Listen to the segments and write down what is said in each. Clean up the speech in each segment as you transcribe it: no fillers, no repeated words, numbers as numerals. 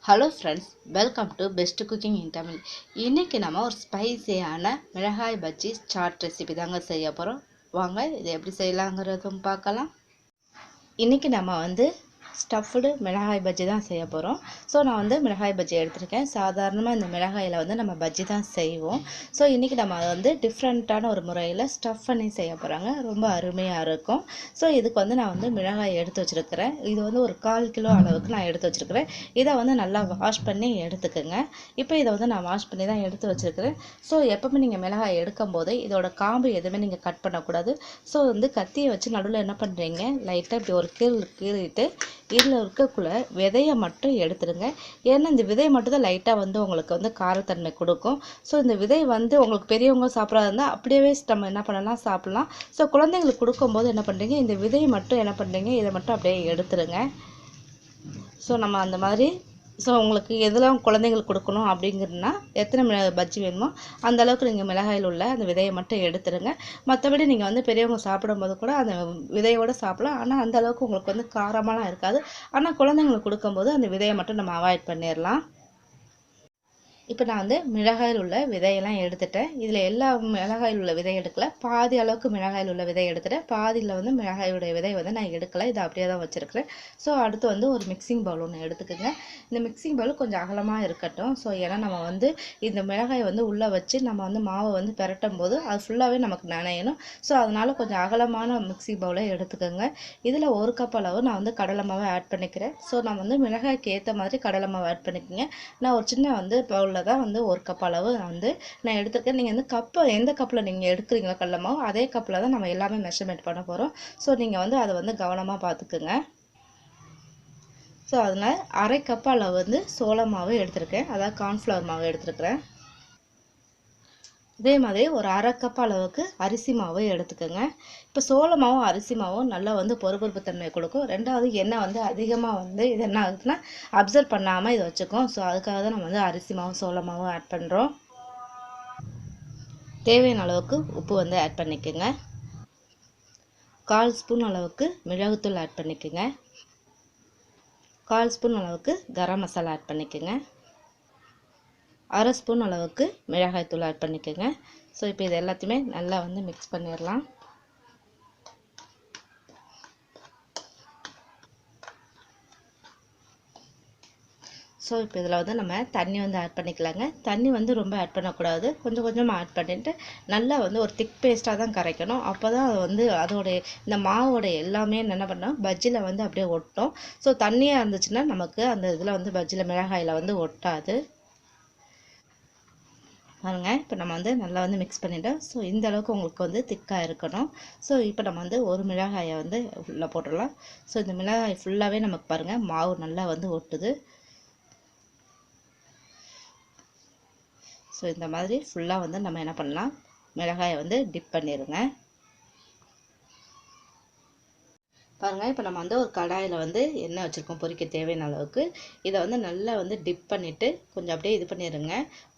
Hello friends, welcome to best cooking இன் தமிழ். இன்றைக்கி நம்ம ஒரு ஸ்பைசியான மிளகாய் பஜ்ஜி சாட் ரெசிபி தாங்க செய்ய போகிறோம். வாங்க இதை எப்படி செய்யலாங்கிறதும் பார்க்கலாம். இன்றைக்கி நம்ம ஸ்டஃப்டு மிளகாய் பஜ்ஜி தான் செய்ய போகிறோம். ஸோ நான் மிளகாய் பஜ்ஜி எடுத்திருக்கேன். சாதாரணமாக இந்த மிளகாயில் நம்ம பஜ்ஜி தான் செய்வோம். ஸோ இன்றைக்கி நம்ம டிஃப்ரெண்ட்டான ஒரு முறையில் ஸ்டஃப் பண்ணி செய்ய போகிறாங்க. ரொம்ப அருமையாக இருக்கும். ஸோ இதுக்கு நான் மிளகாய் எடுத்து வச்சுருக்கிறேன். இது ஒரு 1/4 கிலோ அளவுக்கு நான் எடுத்து வச்சுருக்கிறேன். இதை நல்லா வாஷ் பண்ணி எடுத்துக்கோங்க. இப்போ இதை நான் வாஷ் பண்ணி தான் எடுத்து வச்சுருக்கிறேன். ஸோ எப்பவுமே நீங்கள் மிளகாய் எடுக்கும் போது இதோட காம்பு எதுவுமே நீங்கள் கட் பண்ணக்கூடாது. ஸோ கத்தியை வச்சு நடுவில் என்ன பண்ணுறீங்க, லைட்டாக இப்படி ஒரு கீறிட்டு இதில் இருக்கக்குள்ள விதையை மட்டும் எடுத்துடுங்க. ஏன்னா இந்த விதை மட்டும் தான் லைட்டாக உங்களுக்கு காரத்தன்மை கொடுக்கும். ஸோ இந்த விதை உங்களுக்கு பெரியவங்க சாப்பிட்றதா இருந்தால் அப்படியே நம்ம என்ன பண்ணலாம், சாப்பிட்லாம். ஸோ குழந்தைங்களுக்கு கொடுக்கும்போது என்ன பண்ணுறீங்க, இந்த விதையை மட்டும் என்ன பண்ணுறீங்க, இதை மட்டும் அப்படியே எடுத்துருங்க. ஸோ நம்ம அந்த மாதிரி உங்களுக்கு எதெல்லாம் குழந்தைங்களுக்கு கொடுக்கணும் அப்படிங்கிறதுனா எத்தனை பஜ்ஜி வேணுமோ அந்த அளவுக்கு நீங்கள் மிளகாயில் உள்ள அந்த விதையை மட்டும் எடுத்துருங்க. மற்றபடி நீங்கள் பெரியவங்க சாப்பிடும்போது கூட அந்த விதையோடு சாப்பிடலாம். ஆனால் அந்த அளவுக்கு உங்களுக்கு காரமாலாம் இருக்காது. ஆனால் குழந்தைங்களுக்கு கொடுக்கும்போது அந்த விதையை மட்டும் நம்ம அவாய்ட் பண்ணிடலாம். இப்போ நான் மிளகாயில் உள்ள விதையெல்லாம் எடுத்துட்டேன். இதில் எல்லா மிளகாயில் உள்ள விதை எடுக்கல, பாதி அளவுக்கு மிளகாயில் உள்ள விதை எடுத்துட்டேன். பாதியில் மிளகாயுடைய விதை நான் எடுக்கலை, இதை அப்படியே தான் வச்சுருக்கிறேன். ஸோ அடுத்து ஒரு மிக்சிங் பவுல் ஒன்று எடுத்துக்கோங்க. இந்த மிக்சிங் பவுல் கொஞ்சம் அகலமாக இருக்கட்டும். ஸோ ஏன்னா நம்ம இந்த மிளகாயை உள்ளே வச்சு நம்ம மாவை பெரட்டும் போது அது ஃபுல்லாகவே நமக்கு நனையணும். ஸோ அதனால் கொஞ்சம் அகலமான மிக்சிங் பவுலை எடுத்துக்கோங்க. இதில் 1 கப் அளவு நான் கடலை மாவை ஆட் பண்ணிக்கிறேன். ஸோ நான் மிளகாய்க்கு ஏற்ற மாதிரி கடலை மாவு ஆட் பண்ணிக்கோங்க. நான் ஒரு சின்ன பவுலில் தான் 1 கப் அளவு நான் எடுத்துருக்கேன். நீங்கள் கப்பு எந்த கப்பில் நீங்கள் எடுக்கிறீங்களோ கடலை மாவு, அதே கப்பில் தான் நம்ம எல்லாமே மெஷர்மெண்ட் பண்ண போகிறோம். ஸோ நீங்கள் அதை கவனமாக பார்த்துக்குங்க. ஸோ அதனால் 1/2 கப் அளவு சோள மாவு எடுத்திருக்கேன், அதாவது கார்ன்ஃப்ளவர் மாவு எடுத்துருக்கிறேன். இதே மாதிரி ஒரு 1/2 கப் அளவுக்கு அரிசி மாவு எடுத்துக்கோங்க. இப்போ சோள மாவும் அரிசி மாவும் நல்லா பொறுபொறுப்பு தன்மை கொடுக்கும். ரெண்டாவது எண்ணெய் அதிகமாக இது என்ன ஆகுதுன்னா அப்சர்வ் பண்ணாமல் இதை வச்சுக்கும். ஸோ அதுக்காக தான் நம்ம அரிசி மாவும் சோள மாவும் ஆட் பண்ணுறோம். தேவையான அளவுக்கு உப்பு ஆட் பண்ணிக்கோங்க. 1/4 ஸ்பூன் அளவுக்கு மிளகுத்தூள் ஆட் பண்ணிக்கோங்க. 1/4 ஸ்பூன் அளவுக்கு கரம் மசாலா ஆட் பண்ணிக்கோங்க. 1/2 ஸ்பூன் அளவுக்கு மிளகாய் தூள் ஆட் பண்ணிக்கோங்க. ஸோ இப்போ இது எல்லாத்தையுமே நல்லா மிக்ஸ் பண்ணிடலாம். ஸோ இப்போ இதில் நம்ம தண்ணி ஆட் பண்ணிக்கலாங்க. தண்ணி ரொம்ப ஆட் பண்ணக்கூடாது, கொஞ்சம் கொஞ்சமாக ஆட் பண்ணிவிட்டு நல்லா ஒரு திக் பேஸ்ட்டாக தான் கரைக்கணும். அப்போ தான் அதோடைய இந்த மாவோடைய எல்லாமே என்ன பண்ணோம், பஜ்ஜியில் அப்படியே ஒட்டும். ஸோ தண்ணியாக இருந்துச்சுன்னா நமக்கு அந்த இதில் பஜ்ஜியில் மிளகாயில் ஒட்டாது. பாருங்க, இப்போ நம்ம நல்லா மிக்ஸ் பண்ணிட்டோம். ஸோ இந்த அளவுக்கு உங்களுக்கு திக்காக இருக்கணும். ஸோ இப்போ நம்ம ஒரு மிளகாயை உள்ளே போட்டுடலாம். ஸோ இந்த மிளகாய் ஃபுல்லாகவே நமக்கு பாருங்கள் மாவு நல்லா ஒட்டுது. ஸோ இந்த மாதிரி ஃபுல்லாக நம்ம என்ன பண்ணலாம், மிளகாயை டிப் பண்ணிடுங்க. பாருங்கள், இப்போ நம்ம ஒரு கடாயில் எண்ணெய் வச்சுருக்கோம் பொரிக்க தேவையான அளவுக்கு. இதை நல்லா டிப் பண்ணிவிட்டு கொஞ்சம் அப்படியே இது பண்ணிடுங்க.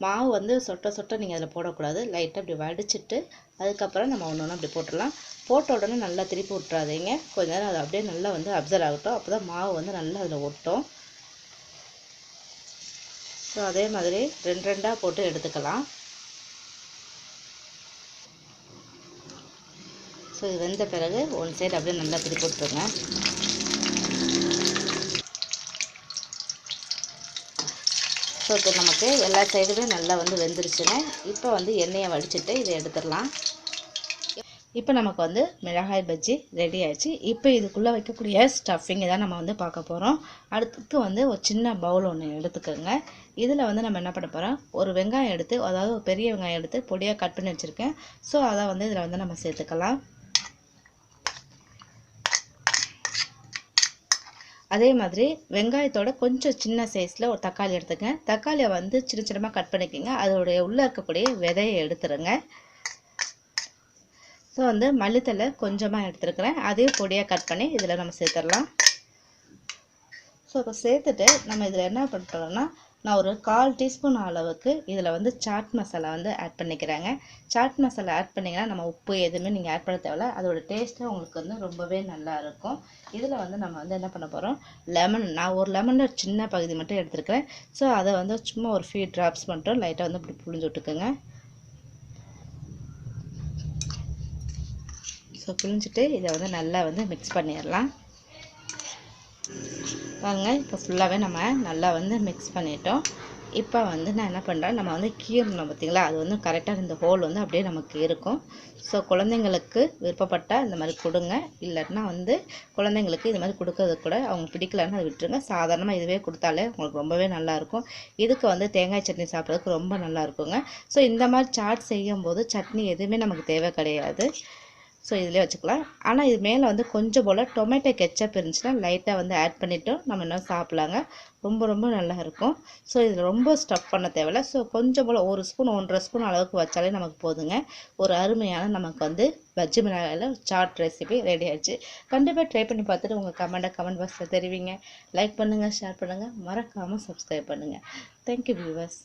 மாவு சொட்ட சொட்ட நீங்கள் அதில் போடக்கூடாது, லைட்டாக அப்படி வடிச்சிட்டு அதுக்கப்புறம் நம்ம ஒன்று ஒன்று அப்படி போட்டுடலாம். போட்ட உடனே நல்லா திருப்பி விட்டுறாதீங்க. கொஞ்ச நேரம் அது அப்படியே நல்லா அப்சர்வ் ஆகட்டும். அப்போ தான் மாவு நல்லா அதில் ஒட்டும். ஸோ அதே மாதிரி 2 போட்டு எடுத்துக்கலாம். ஸோ இது வெந்த பிறகு ஒன் சைடு அப்படியே நல்லா திருப்பி விட்டுருங்க. ஸோ இப்போ நமக்கு எல்லா சைடுமே நல்லா வெந்துருச்சுங்க. இப்போ எண்ணெயை வடிச்சிட்டு இதை எடுத்துடலாம். இப்போ நமக்கு மிளகாய் பஜ்ஜி ரெடி ஆயிடுச்சு. இப்போ இதுக்குள்ளே வைக்கக்கூடிய ஸ்டஃபிங் தான் நம்ம பார்க்க போகிறோம். அடுத்து ஒரு சின்ன பவுல் ஒன்று எடுத்துக்கோங்க. இதில் நம்ம என்ன பண்ண போகிறோம், ஒரு வெங்காயம் எடுத்து, அதாவது ஒரு பெரிய வெங்காயம் எடுத்து பொடியாக கட் பண்ணி வச்சுருக்கேன். ஸோ அதை இதில் நம்ம சேர்த்துக்கலாம். அதே மாதிரி வெங்காயத்தோட கொஞ்சம் சின்ன சைஸில் ஒரு தக்காளி எடுத்துக்கங்க. தக்காளியை சின்ன சின்னமாக கட் பண்ணிக்கோங்க. அதோடைய உள்ளே இருக்கக்கூடிய விதையை எடுத்துருங்க. ஸோ மல்லித்தலை கொஞ்சமாக எடுத்துருக்கிறேன், அதையும் பொடியாக கட் பண்ணி இதில் நம்ம சேர்த்துடலாம். ஸோ இப்போ சேர்த்துட்டு நம்ம இதில் என்ன பண்ணுறோம்னா நான் ஒரு 1/4 டீஸ்பூன் அளவுக்கு இதில் வந்து சாட் மசாலா வந்து ஆட் பண்ணிக்கிறேங்க. சாட் மசாலா ஆட் பண்ணிங்கன்னா நம்ம உப்பு எதுவுமே நீங்கள் ஆட் பண்ண தேவையில்ல. அதோட டேஸ்ட்டு உங்களுக்கு வந்து ரொம்பவே நல்லா இருக்கும். இதில் வந்து நம்ம வந்து என்ன பண்ண போகிறோம், லெமன், நான் ஒரு லெமனில் சின்ன பகுதி மட்டும் எடுத்துருக்கிறேன். ஸோ அதை வந்து சும்மா ஒரு ஃபியூ ட்ராப்ஸ் மட்டும் லைட்டாக வந்து இப்படி புழிஞ்சு விட்டுக்குங்க. ஸோ புழிஞ்சிட்டு இதை வந்து நல்லா வந்து மிக்ஸ் பண்ணிடலாம். பாருங்க, இப்போ ஃபுல்லாகவே நம்ம நல்லா வந்து மிக்ஸ் பண்ணிட்டோம். இப்போ வந்து நான் என்ன பண்ணுறேன், நம்ம வந்து கீறணும் பார்த்தீங்களா, அது வந்து கரெக்டாக இந்த ஹோல் வந்து அப்படியே நமக்கு இருக்கும். ஸோ குழந்தைங்களுக்கு விருப்பப்பட்டால் இந்த மாதிரி கொடுங்க. இல்லைன்னா வந்து குழந்தைங்களுக்கு இது மாதிரி கொடுக்கறது கூட அவங்க பிடிக்கலன்னு அதை விட்டுருங்க. சாதாரணமாக இதுவே கொடுத்தாலே உங்களுக்கு ரொம்பவே நல்லாயிருக்கும். இதுக்கு வந்து தேங்காய் சட்னி சாப்பிட்றதுக்கு ரொம்ப நல்லா இருக்குங்க. ஸோ இந்த மாதிரி சாட் செய்யும்போது சட்னி எதுவுமே நமக்கு தேவை கிடையாது. ஸோ இதிலே வச்சுக்கலாம். ஆனால் இது மேலே வந்து கொஞ்சம் போல் டொமேட்டோ கெச்சப் இருந்துச்சுன்னா லைட்டாக வந்து ஆட் பண்ணிவிட்டு நம்ம இன்னும் சாப்பிட்லாங்க. ரொம்ப ரொம்ப நல்லா இருக்கும். ஸோ இதில் ரொம்ப ஸ்டஃப் பண்ண தேவையில்ல. ஸோ கொஞ்சம் போல் 1 ஸ்பூன் 1.5 ஸ்பூன் அளவுக்கு வச்சாலே நமக்கு போதுங்க. ஒரு அருமையான நமக்கு வந்து பஜ்ஜி மிளகாயில் சாட் ரெசிபி ரெடி ஆயிடுச்சு. கண்டிப்பாக ட்ரை பண்ணி பார்த்துட்டு உங்கள் கமெண்ட் பாக்ஸில் தெரிவிங்க. லைக் பண்ணுங்கள், ஷேர் பண்ணுங்கள், மறக்காமல் சப்ஸ்கிரைப் பண்ணுங்கள். Thank you viewers.